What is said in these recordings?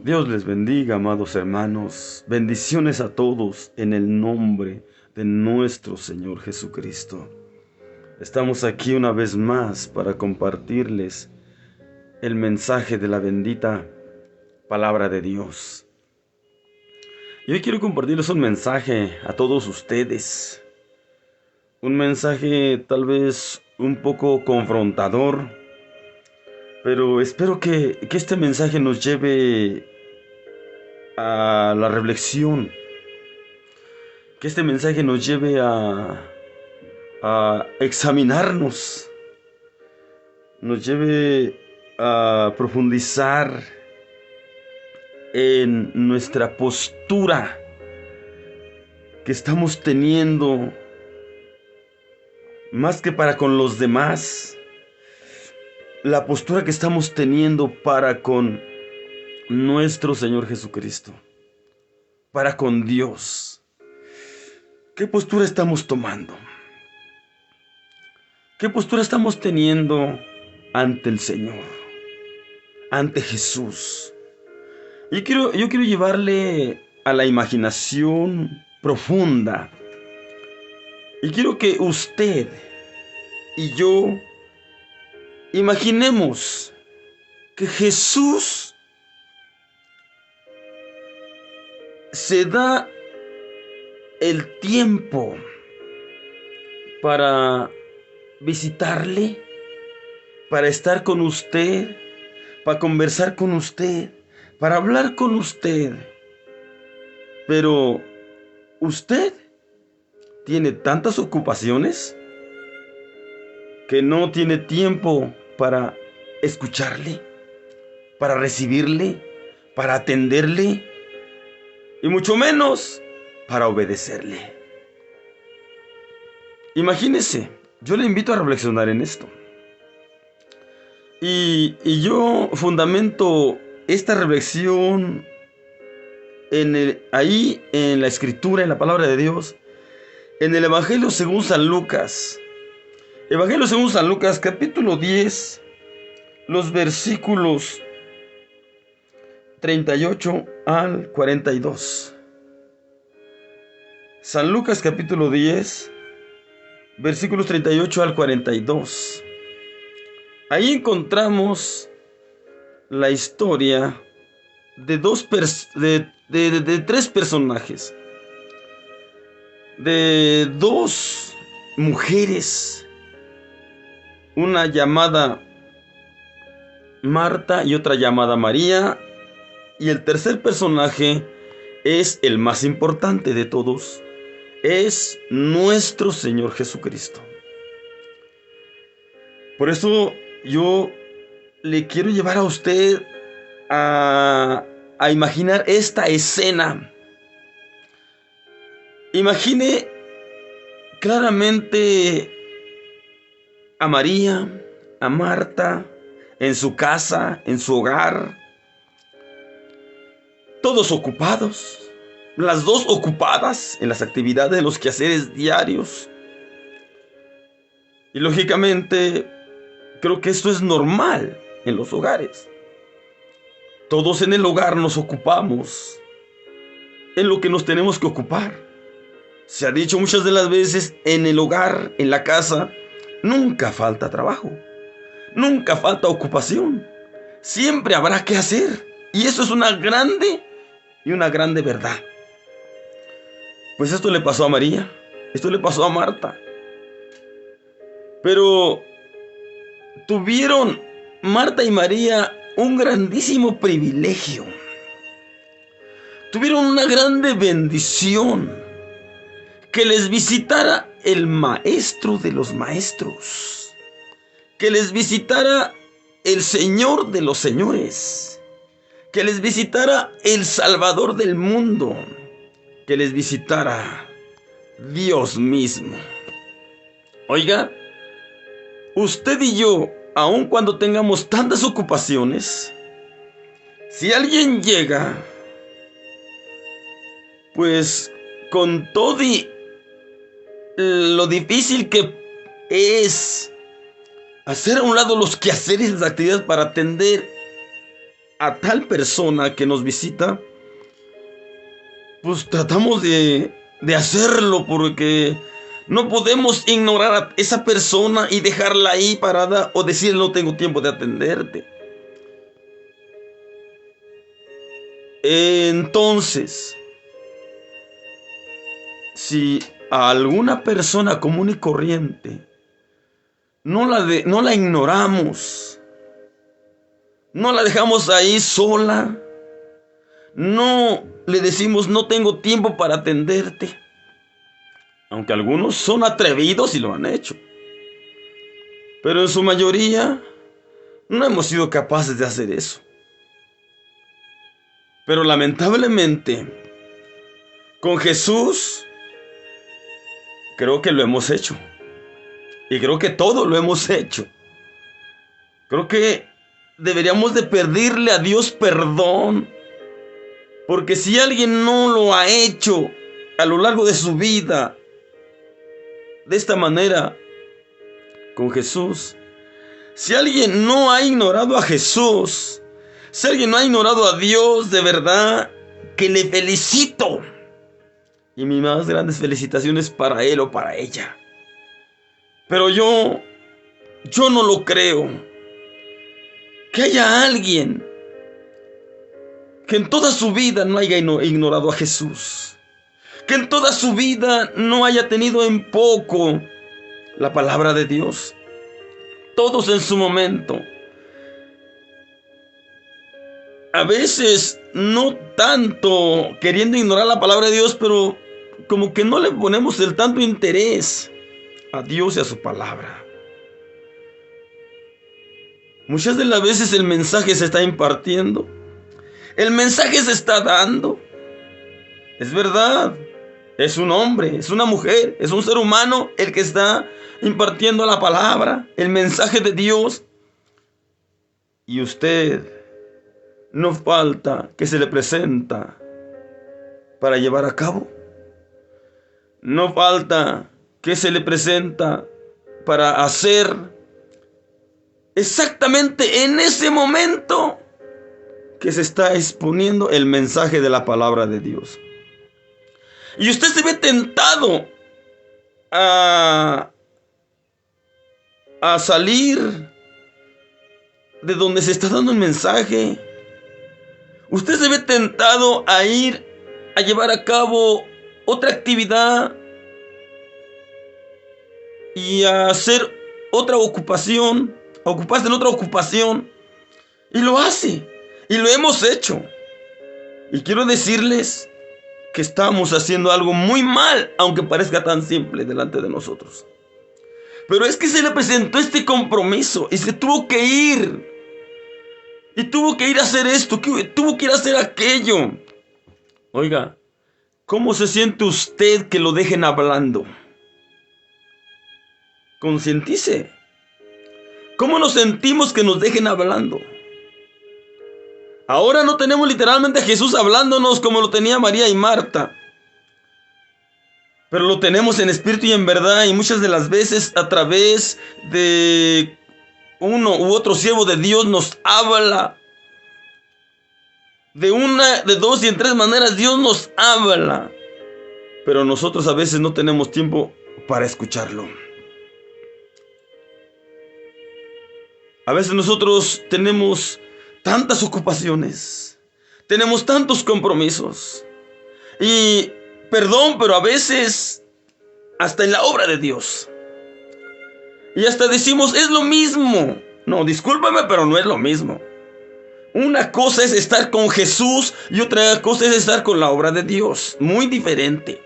Dios les bendiga, amados hermanos. Bendiciones a todos en el nombre de nuestro Señor Jesucristo. Estamos aquí una vez más para compartirles el mensaje de la bendita palabra de Dios. Y hoy quiero compartirles un mensaje a todos ustedes. Un mensaje tal vez un poco confrontador, pero espero que este mensaje nos lleve a la reflexión, que este mensaje nos lleve a examinarnos, nos lleve a profundizar en nuestra postura que estamos teniendo, más que para con los demás, la postura que estamos teniendo para con nuestro Señor Jesucristo, para con Dios. ¿Qué postura estamos tomando? ¿Qué postura estamos teniendo ante el Señor, ante Jesús? Yo quiero llevarle a la imaginación profunda, y quiero que usted y yo imaginemos que Jesús se da el tiempo para visitarle, para estar con usted, para conversar con usted, para hablar con usted. Pero usted tiene tantas ocupaciones que no tiene tiempo para escucharle, para recibirle, para atenderle, y mucho menos para obedecerle. Imagínese, yo le invito a reflexionar en esto. Y yo fundamento esta reflexión ahí en la Escritura, en la palabra de Dios, en el Evangelio según San Lucas. Evangelio según San Lucas, capítulo 10, los versículos 38 al 42. San Lucas, capítulo 10, versículos 38 al 42. Ahí encontramos la historia de tres personajes, de dos mujeres, una llamada Marta y otra llamada María, y el tercer personaje es el más importante de todos, es nuestro Señor Jesucristo. Por eso yo le quiero llevar a usted a imaginar esta escena. Imagine claramente a María, a Marta, en su casa, en su hogar, todos ocupados, las dos ocupadas en las actividades de los quehaceres diarios. Y lógicamente, creo que esto es normal en los hogares. Todos en el hogar nos ocupamos en lo que nos tenemos que ocupar. Se ha dicho muchas de las veces, en el hogar, en la casa, nunca falta trabajo, nunca falta ocupación. Siempre habrá que hacer. Y eso es una grande verdad. Pues esto le pasó a María, esto le pasó a Marta. Pero tuvieron Marta y María un grandísimo privilegio. Tuvieron una grande bendición, que les visitara el Maestro de los Maestros, que les visitara el Señor de los Señores, que les visitara el Salvador del mundo, que les visitara Dios mismo. Oiga, usted y yo, aun cuando tengamos tantas ocupaciones, si alguien llega, pues con todo y lo difícil que es hacer a un lado los quehaceres, las actividades para atender a tal persona que nos visita, pues tratamos de hacerlo, porque no podemos ignorar a esa persona y dejarla ahí parada o decirle no tengo tiempo de atenderte. Entonces, si a alguna persona común y corriente no la ignoramos, no la dejamos ahí sola, no le decimos no tengo tiempo para atenderte, aunque algunos son atrevidos y lo han hecho, pero en su mayoría no hemos sido capaces de hacer eso. Pero lamentablemente, con Jesús, creo que lo hemos hecho. Y creo que todo lo hemos hecho. Creo que deberíamos de pedirle a Dios perdón. Porque si alguien no lo ha hecho a lo largo de su vida, de esta manera, con Jesús, si alguien no ha ignorado a Jesús, si alguien no ha ignorado a Dios, de verdad que le felicito. Y mis más grandes felicitaciones para él o para ella. Pero yo no lo creo. Que haya alguien que en toda su vida no haya ignorado a Jesús. Que en toda su vida no haya tenido en poco la palabra de Dios. Todos en su momento. A veces no tanto queriendo ignorar la palabra de Dios, pero como que no le ponemos el tanto interés a Dios y a su palabra. Muchas de las veces el mensaje se está impartiendo, el mensaje se está dando. Es verdad, es un hombre, es una mujer, es un ser humano el que está impartiendo la palabra, el mensaje de Dios. Y usted no falta que se le presenta para llevar a cabo. No falta que se le presenta para hacer exactamente en ese momento que se está exponiendo el mensaje de la palabra de Dios. Y usted se ve tentado a salir de donde se está dando el mensaje. Usted se ve tentado a ir a llevar a cabo otra actividad y a hacer otra ocupación, a ocuparse en otra ocupación. Y lo hace, y lo hemos hecho. Y quiero decirles que estamos haciendo algo muy mal, aunque parezca tan simple delante de nosotros. Pero es que se le presentó este compromiso y se tuvo que ir. Y tuvo que ir a hacer esto, tuvo que ir a hacer aquello. Oiga, ¿cómo se siente usted que lo dejen hablando? Concientice. ¿Cómo nos sentimos que nos dejen hablando? Ahora no tenemos literalmente a Jesús hablándonos como lo tenía María y Marta. Pero lo tenemos en espíritu y en verdad, y muchas de las veces a través de uno u otro siervo de Dios nos habla. De una, de dos y en tres maneras Dios nos habla. Pero nosotros a veces no tenemos tiempo para escucharlo. A veces nosotros tenemos tantas ocupaciones, tenemos tantos compromisos. Y perdón, pero a veces hasta en la obra de Dios. Y hasta decimos, es lo mismo. No, discúlpame, pero no es lo mismo. Una cosa es estar con Jesús y otra cosa es estar con la obra de Dios. Muy diferente.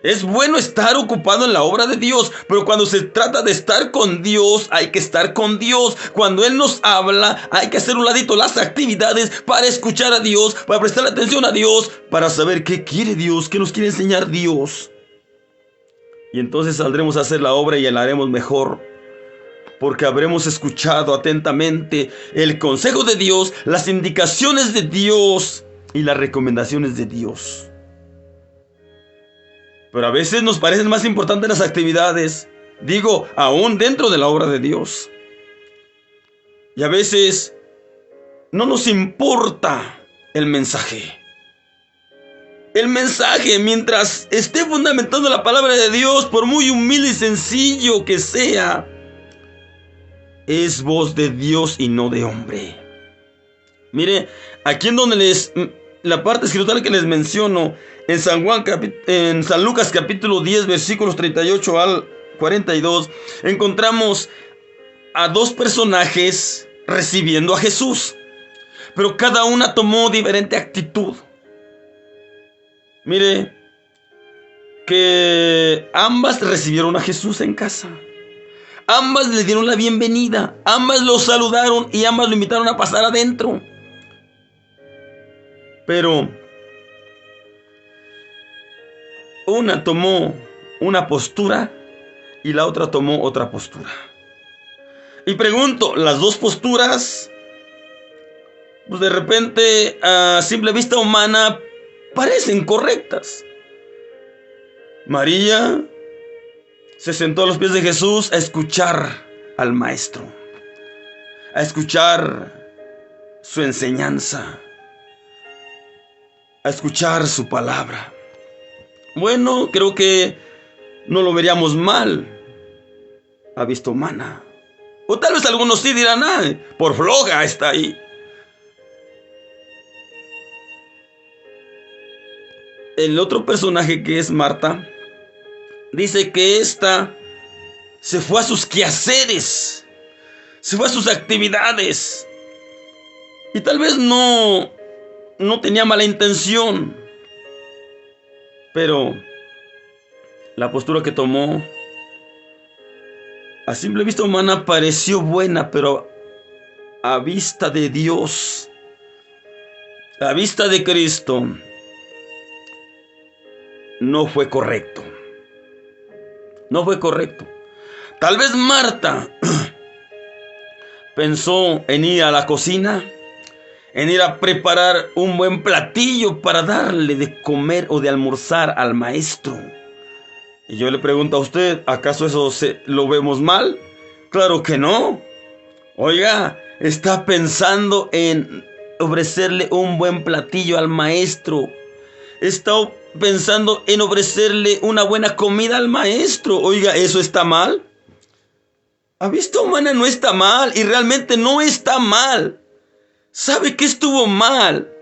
Es bueno estar ocupado en la obra de Dios, pero cuando se trata de estar con Dios, hay que estar con Dios. Cuando Él nos habla, hay que hacer un ladito las actividades para escuchar a Dios, para prestar atención a Dios, para saber qué quiere Dios, qué nos quiere enseñar Dios. Y entonces saldremos a hacer la obra y la haremos mejor, porque habremos escuchado atentamente el consejo de Dios, las indicaciones de Dios y las recomendaciones de Dios. Pero a veces nos parecen más importantes las actividades, digo, aún dentro de la obra de Dios. Y a veces no nos importa el mensaje. El mensaje, mientras esté fundamentando la palabra de Dios, por muy humilde y sencillo que sea, es voz de Dios y no de hombre. Mire, aquí en donde la parte escritural que les menciono, en San Lucas capítulo 10, versículos 38 al 42, encontramos a dos personajes recibiendo a Jesús, pero cada una tomó diferente actitud. Mire, que ambas recibieron a Jesús en casa. Ambas le dieron la bienvenida, ambas lo saludaron y ambas lo invitaron a pasar adentro. Pero una tomó una postura y la otra tomó otra postura. Y pregunto, las dos posturas, pues de repente a simple vista humana parecen correctas. María se sentó a los pies de Jesús a escuchar al Maestro, a escuchar su enseñanza, a escuchar su palabra. Bueno, creo que no lo veríamos mal a vista humana. O tal vez algunos sí dirán, por floja está ahí. El otro personaje, que es Marta, dice que ésta se fue a sus quehaceres, se fue a sus actividades. Y tal vez no tenía mala intención, pero la postura que tomó a simple vista humana pareció buena, pero a vista de Dios, a vista de Cristo, no fue correcto. No fue correcto. Tal vez Marta pensó en ir a la cocina, en ir a preparar un buen platillo para darle de comer o de almorzar al Maestro. Y yo le pregunto a usted, ¿acaso eso lo vemos mal? Claro que no. Oiga, está pensando en ofrecerle un buen platillo al Maestro. Está pensando en ofrecerle una buena comida al Maestro. Oiga, ¿eso está mal? A vista humana no está mal, y realmente no está mal. ¿Sabe qué estuvo mal?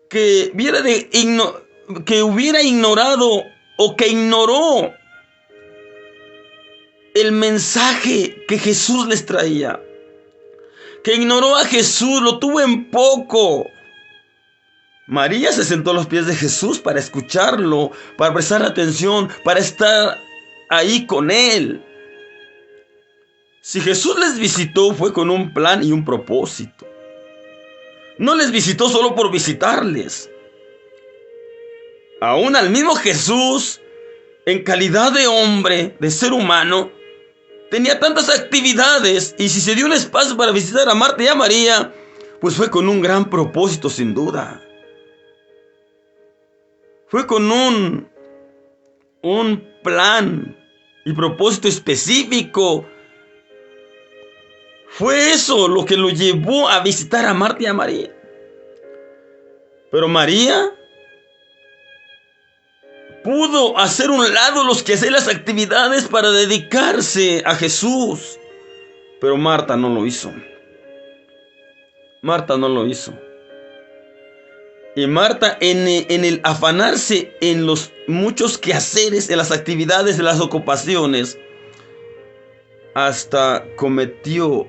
Que hubiera ignorado o que ignoró el mensaje que Jesús les traía. Que ignoró a Jesús, lo tuvo en poco. María se sentó a los pies de Jesús para escucharlo, para prestar atención, para estar ahí con él. Si Jesús les visitó, fue con un plan y un propósito. No les visitó solo por visitarles. Aún al mismo Jesús, en calidad de hombre, de ser humano, tenía tantas actividades, y si se dio un espacio para visitar a Marta y a María, pues fue con un gran propósito, sin duda. Fue con un plan y propósito específico. Fue eso lo que lo llevó a visitar a Marta y a María. Pero María pudo hacer un lado los quehaceres, las actividades, para dedicarse a Jesús. Pero Marta no lo hizo. Marta no lo hizo. Y Marta, en el afanarse en los muchos quehaceres, en las actividades, en las ocupaciones, hasta cometió,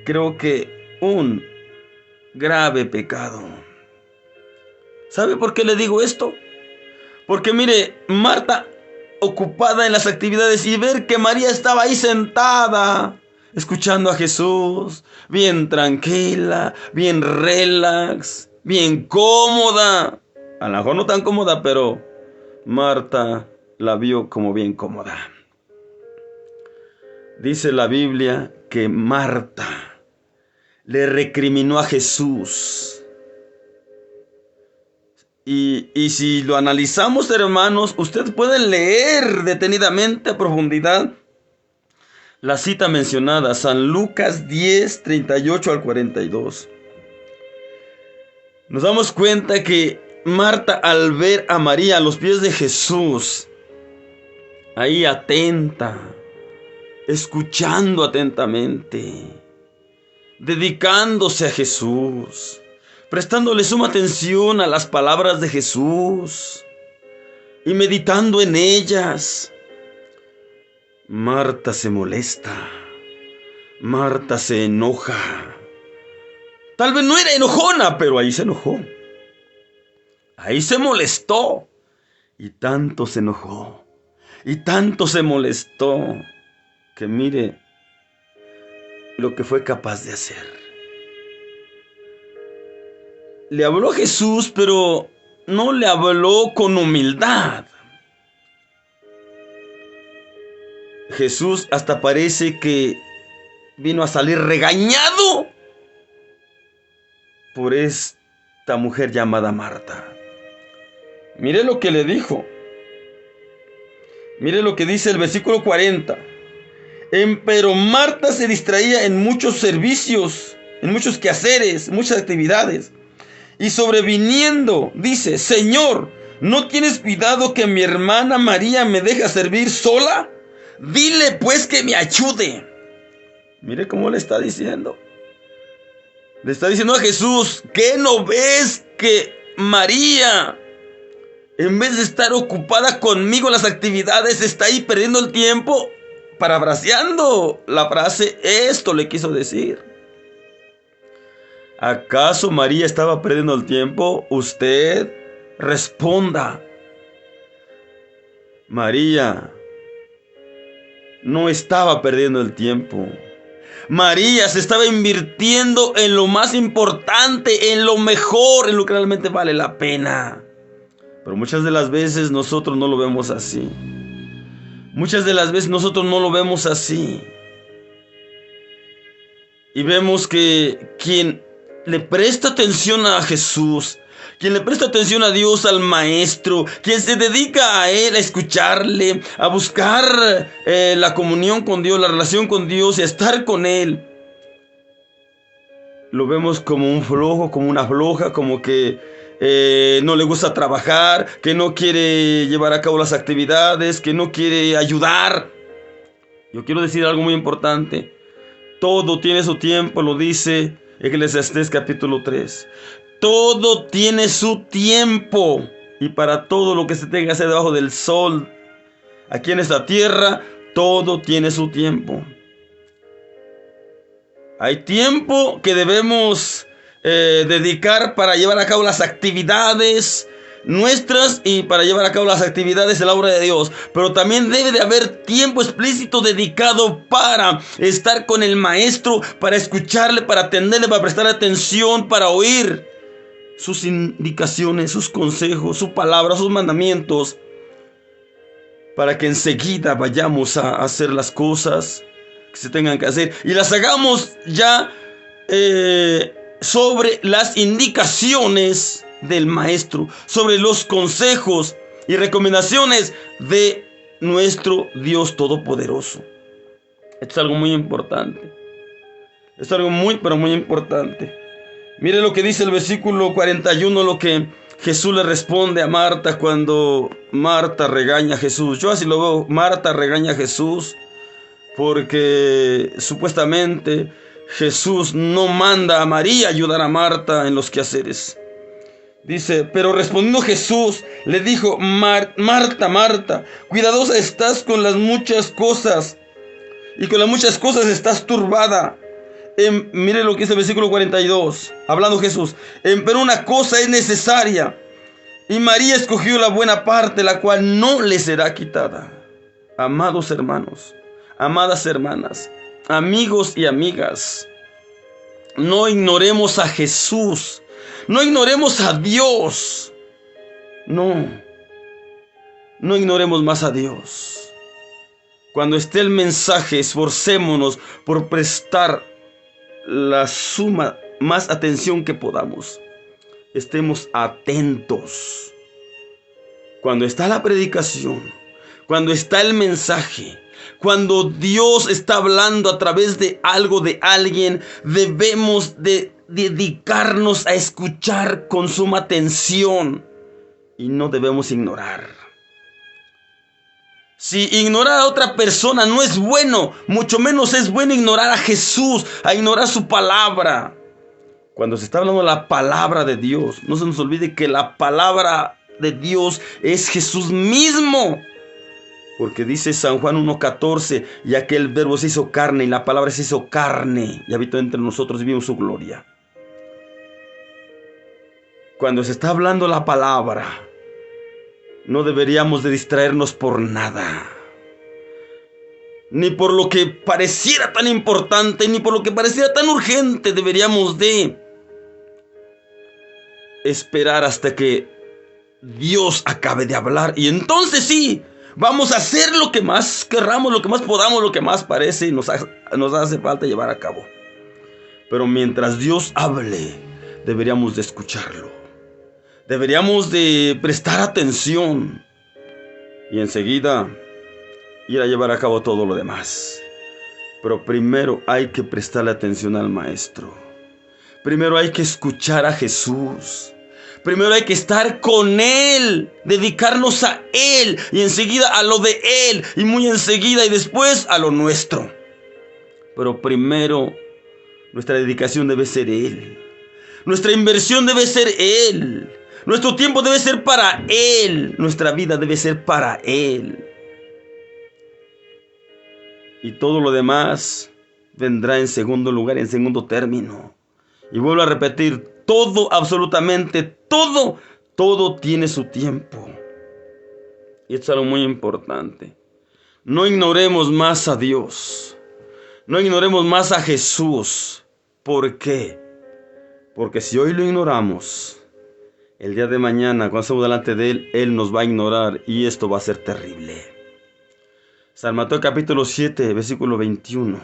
creo que, un grave pecado. ¿Sabe por qué le digo esto? Porque mire, Marta, ocupada en las actividades, y ver que María estaba ahí sentada, escuchando a Jesús, bien tranquila, bien relax, bien cómoda. A lo mejor no tan cómoda, pero Marta la vio como bien cómoda. Dice la Biblia que Marta le recriminó a Jesús. Y si lo analizamos, hermanos, ustedes pueden leer detenidamente, a profundidad, la cita mencionada, San Lucas 10, 38 al 42. nos damos cuenta que Marta, al ver a María a los pies de Jesús, ahí atenta, escuchando atentamente, dedicándose a Jesús, prestándole suma atención a las palabras de Jesús y meditando en ellas, Marta se molesta, Marta se enoja. Tal vez no era enojona, pero ahí se enojó. Ahí se molestó. Y tanto se enojó. Y tanto se molestó. Que mire lo que fue capaz de hacer. Le habló a Jesús, pero no le habló con humildad. Jesús hasta parece que vino a salir regañado por esta mujer llamada Marta. Mire lo que le dijo. Mire lo que dice el versículo 40. Pero Marta se distraía en muchos servicios, en muchos quehaceres, muchas actividades. Y sobreviniendo, dice: Señor, ¿no tienes cuidado que mi hermana María me deja servir sola? Dile pues que me ayude. Mire cómo le está diciendo. Le está diciendo a Jesús: ¿qué no ves que María, en vez de estar ocupada conmigo en las actividades, está ahí perdiendo el tiempo? Parafraseando la frase, esto le quiso decir. ¿Acaso María estaba perdiendo el tiempo? Usted responda. María no estaba perdiendo el tiempo. María se estaba invirtiendo en lo más importante, en lo mejor, en lo que realmente vale la pena. Pero muchas de las veces nosotros no lo vemos así. Muchas de las veces nosotros no lo vemos así. Y vemos que quien le presta atención a Jesús, quien le presta atención a Dios, al Maestro, quien se dedica a Él, a escucharle, a buscar la comunión con Dios, la relación con Dios y a estar con Él, lo vemos como un flojo, como una floja, como que no le gusta trabajar, que no quiere llevar a cabo las actividades, que no quiere ayudar. Yo quiero decir algo muy importante. Todo tiene su tiempo, lo dice Eclesiastés capítulo 3. Todo tiene su tiempo. Y para todo lo que se tenga que hacer debajo del sol, aquí en esta tierra, todo tiene su tiempo. Hay tiempo que debemos dedicar para llevar a cabo las actividades nuestras y para llevar a cabo las actividades de la obra de Dios. Pero también debe de haber tiempo explícito dedicado para estar con el Maestro, para escucharle, para atenderle, para prestar atención, para oír sus indicaciones, sus consejos, su palabra, sus mandamientos, para que enseguida vayamos a hacer las cosas que se tengan que hacer y las hagamos ya sobre las indicaciones del Maestro, sobre los consejos y recomendaciones de nuestro Dios Todopoderoso. Esto es algo muy importante. Esto es algo muy, pero muy importante. Mire lo que dice el versículo 41, lo que Jesús le responde a Marta cuando Marta regaña a Jesús. Yo así lo veo, Marta regaña a Jesús porque supuestamente Jesús no manda a María ayudar a Marta en los quehaceres. Dice: pero respondiendo Jesús le dijo: Marta, Marta, cuidadosa estás con las muchas cosas y con las muchas cosas estás turbada. Mire lo que dice el versículo 42, hablando Jesús: pero una cosa es necesaria, y María escogió la buena parte, la cual no le será quitada. Amados hermanos, amadas hermanas, amigos y amigas, no ignoremos a Jesús, no ignoremos a Dios, no ignoremos más a Dios. Cuando esté el mensaje, esforcémonos por prestar la suma más atención que podamos. Estemos atentos. Cuando está la predicación, cuando está el mensaje, cuando Dios está hablando a través de algo, de alguien, debemos de dedicarnos a escuchar con suma atención y no debemos ignorar. Si ignorar a otra persona no es bueno, mucho menos es bueno ignorar a Jesús, a ignorar su palabra. Cuando se está hablando de la palabra de Dios, no se nos olvide que la palabra de Dios es Jesús mismo. Porque dice San Juan 1:14, y aquel verbo se hizo carne, y la palabra se hizo carne, y habitó entre nosotros y vimos su gloria. Cuando se está hablando la palabra, no deberíamos de distraernos por nada. Ni por lo que pareciera tan importante, ni por lo que pareciera tan urgente. Deberíamos de esperar hasta que Dios acabe de hablar. Y entonces sí, vamos a hacer lo que más querramos, lo que más podamos, lo que más parece y nos hace falta llevar a cabo. Pero mientras Dios hable, deberíamos de escucharlo. Deberíamos de prestar atención y enseguida ir a llevar a cabo todo lo demás. Pero primero hay que prestarle atención al Maestro. Primero hay que escuchar a Jesús. Primero hay que estar con Él, dedicarnos a Él y enseguida a lo de Él y muy enseguida y después a lo nuestro. Pero primero nuestra dedicación debe ser Él. Nuestra inversión debe ser Él. Nuestro tiempo debe ser para Él. Nuestra vida debe ser para Él. Y todo lo demás vendrá en segundo lugar, en segundo término. Y vuelvo a repetir, todo, absolutamente todo tiene su tiempo. Y esto es algo muy importante. No ignoremos más a Dios. No ignoremos más a Jesús. ¿Por qué? Porque si hoy lo ignoramos, el día de mañana, cuando estemos delante de Él, Él nos va a ignorar y esto va a ser terrible. San Mateo capítulo 7, versículo 21,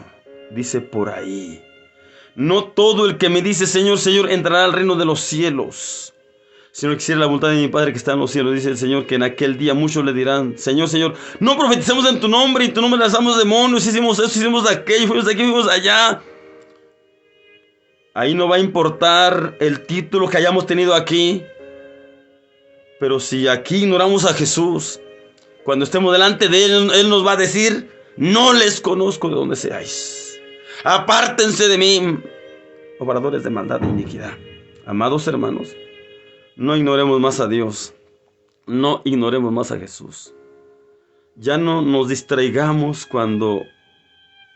dice por ahí: no todo el que me dice Señor, Señor, entrará al reino de los cielos, sino que hiciera la voluntad de mi Padre que está en los cielos. Dice el Señor que en aquel día muchos le dirán: Señor, Señor, no profetizamos en tu nombre, y en tu nombre lanzamos demonios, hicimos esto, hicimos aquello, fuimos de aquí, fuimos allá. Ahí no va a importar el título que hayamos tenido aquí. Pero si aquí ignoramos a Jesús, cuando estemos delante de Él, Él nos va a decir: no les conozco de donde seáis. Apártense de mí, obradores de maldad e iniquidad. Amados hermanos, no ignoremos más a Dios. No ignoremos más a Jesús. Ya no nos distraigamos cuando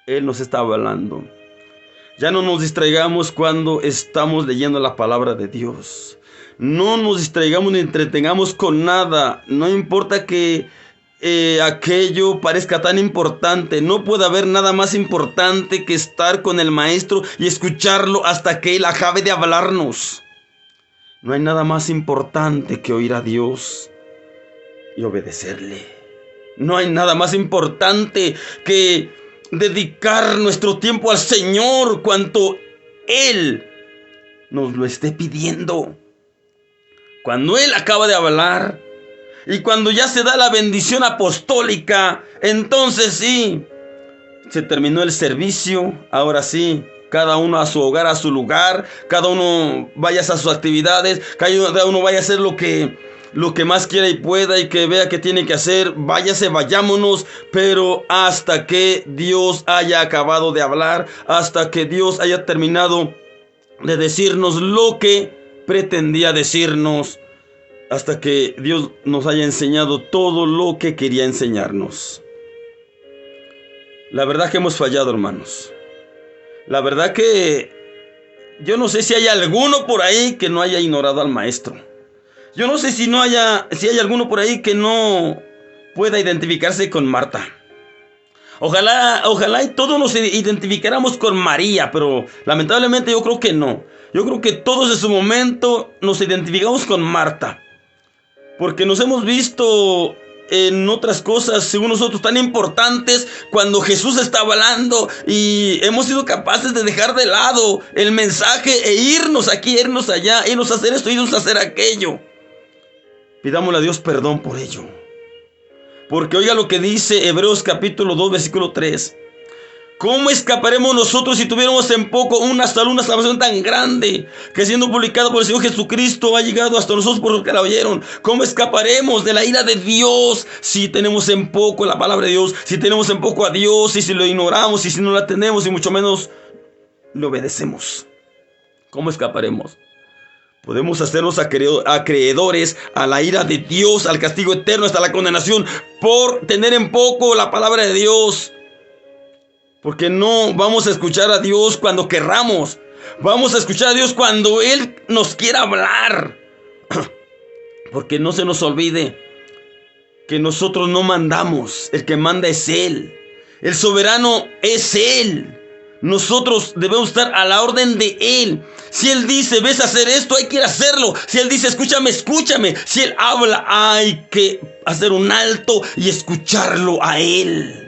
Él nos está hablando. Ya no nos distraigamos cuando estamos leyendo la palabra de Dios. No nos distraigamos ni entretengamos con nada. No importa que aquello parezca tan importante. No puede haber nada más importante que estar con el Maestro y escucharlo hasta que Él acabe de hablarnos. No hay nada más importante que oír a Dios y obedecerle. No hay nada más importante que dedicar nuestro tiempo al Señor cuanto Él nos lo esté pidiendo. Cuando Él acaba de hablar y cuando ya se da la bendición apostólica, entonces sí, se terminó el servicio. Ahora sí, cada uno a su hogar, a su lugar, cada uno vaya a sus actividades, cada uno vaya a hacer lo que más quiera y pueda y que vea que tiene que hacer. Váyase, vayámonos, pero hasta que Dios haya acabado de hablar, hasta que Dios haya terminado de decirnos lo que pretendía decirnos, hasta que Dios nos haya enseñado todo lo que quería enseñarnos. La verdad que hemos fallado, hermanos. La verdad que yo no sé si hay alguno por ahí que no haya ignorado al Maestro. Yo no sé si hay alguno por ahí que no pueda identificarse con Marta. Ojalá y todos nos identificáramos con María, pero lamentablemente yo creo que no. Yo creo que todos en su momento nos identificamos con Marta, porque nos hemos visto en otras cosas, según nosotros, tan importantes cuando Jesús está hablando, y hemos sido capaces de dejar de lado el mensaje e irnos aquí, irnos allá, irnos a hacer esto, irnos a hacer aquello. Pidámosle a Dios perdón por ello. Porque oiga lo que dice Hebreos capítulo 2, versículo 3. ¿Cómo escaparemos nosotros si tuviéramos en poco una salvación tan grande que siendo publicada por el Señor Jesucristo ha llegado hasta nosotros por los que la oyeron? ¿Cómo escaparemos de la ira de Dios si tenemos en poco la palabra de Dios, si tenemos en poco a Dios, y si lo ignoramos, y si no la tenemos, y mucho menos le obedecemos? ¿Cómo escaparemos? Podemos hacernos acreedores a la ira de Dios, al castigo eterno, hasta la condenación, por tener en poco la palabra de Dios. Porque no vamos a escuchar a Dios cuando querramos. Vamos a escuchar a Dios cuando Él nos quiera hablar. Porque no se nos olvide que nosotros no mandamos. El que manda es Él. El soberano es Él. Nosotros debemos estar a la orden de Él. Si Él dice, ves a hacer esto, hay que ir a hacerlo. Si Él dice, escúchame, escúchame. Si Él habla, hay que hacer un alto y escucharlo a Él.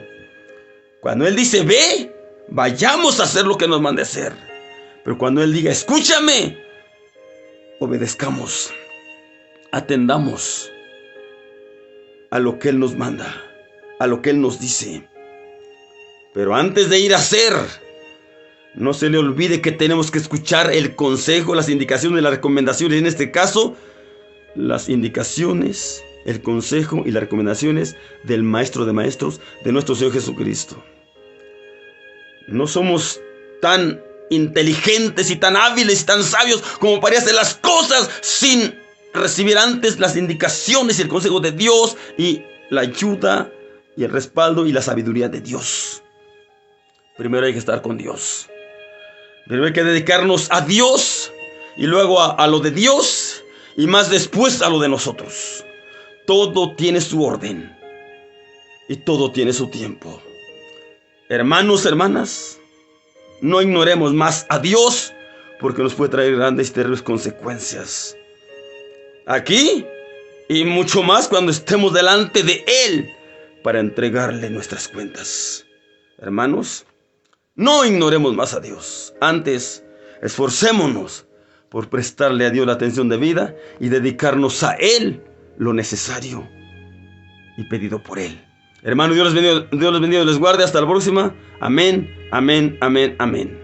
Cuando Él dice, ve, vayamos a hacer lo que nos mande hacer. Pero cuando Él diga, escúchame, obedezcamos, atendamos a lo que Él nos manda, a lo que Él nos dice. Pero antes de ir a hacer, no se le olvide que tenemos que escuchar el consejo, las indicaciones, las recomendaciones. En este caso, las indicaciones, el consejo y las recomendaciones del Maestro de Maestros, de nuestro Señor Jesucristo. No somos tan inteligentes y tan hábiles y tan sabios como para hacer las cosas sin recibir antes las indicaciones y el consejo de Dios y la ayuda y el respaldo y la sabiduría de Dios. Primero hay que estar con Dios. Primero hay que dedicarnos a Dios y luego a lo de Dios y más después a lo de nosotros. Todo tiene su orden y todo tiene su tiempo. Hermanos, hermanas, no ignoremos más a Dios porque nos puede traer grandes y terribles consecuencias. Aquí y mucho más cuando estemos delante de Él para entregarle nuestras cuentas. Hermanos, no ignoremos más a Dios. Antes, esforcémonos por prestarle a Dios la atención debida y dedicarnos a Él lo necesario y pedido por Él. Hermano, Dios les bendiga y les guarde. Hasta la próxima. Amén, amén, amén, amén.